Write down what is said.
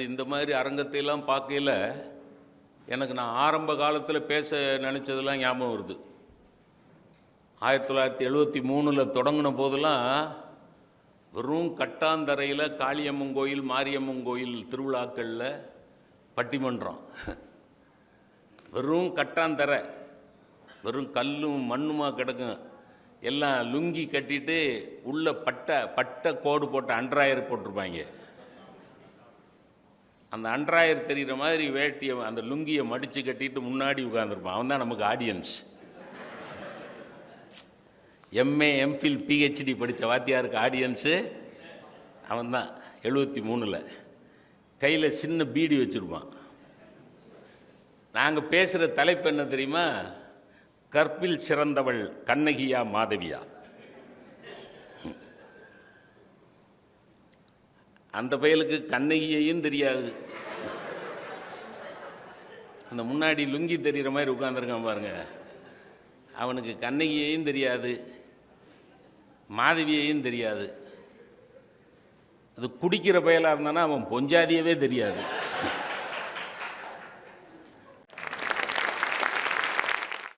இந்த மாதிரி அரங்கத்தையெல்லாம் பார்க்கையில் எனக்கு நான் ஆரம்ப காலத்தில் பேச நினச்சதெல்லாம் ஞாபகம் வருது. 1973 தொடங்கின போதெல்லாம் வெறும் கட்டாந்தரையில் காளியம்மன் கோயில், மாரியம்மன் கோயில் திருவிழாக்களில் பட்டிமன்றம், வெறும் கட்டாந்தரை, வெறும் கல்லும் மண்ணுமா கிடக்கும். எல்லாம் லுங்கி கட்டிட்டு உள்ள பட்டை கோடு போட்ட அண்டராயர் போட்டிருப்பாங்க. அந்த அண்டராயர் தெரிகிற மாதிரி வேட்டியை, அந்த லுங்கியை மடித்து கட்டிட்டு முன்னாடி உட்காந்துருப்பான். அவன் தான் நமக்கு ஆடியன்ஸ். எம்ஏ, எம்ஃபில், பிஹெச்டி படித்த வாத்தியாருக்கு ஆடியன்ஸு அவன் தான். 73 கையில் சின்ன பீடி வச்சுருப்பான். நாங்கள் பேசுகிற தலைப்பு என்ன தெரியுமா? கற்பில் சிறந்தவள் கண்ணகியா மாதவியா? அந்த பயலுக்கு கண்ணகியையும் தெரியாது. அந்த முன்னாடி லுங்கி தெரிகிற மாதிரி உட்காந்துருக்கான் பாருங்க, அவனுக்கு கண்ணகியையும் தெரியாது, மாதவியையும் தெரியாது. அது குடிக்கிற பயலாக இருந்தானா அவன் பொஞ்சாதியவே தெரியாது.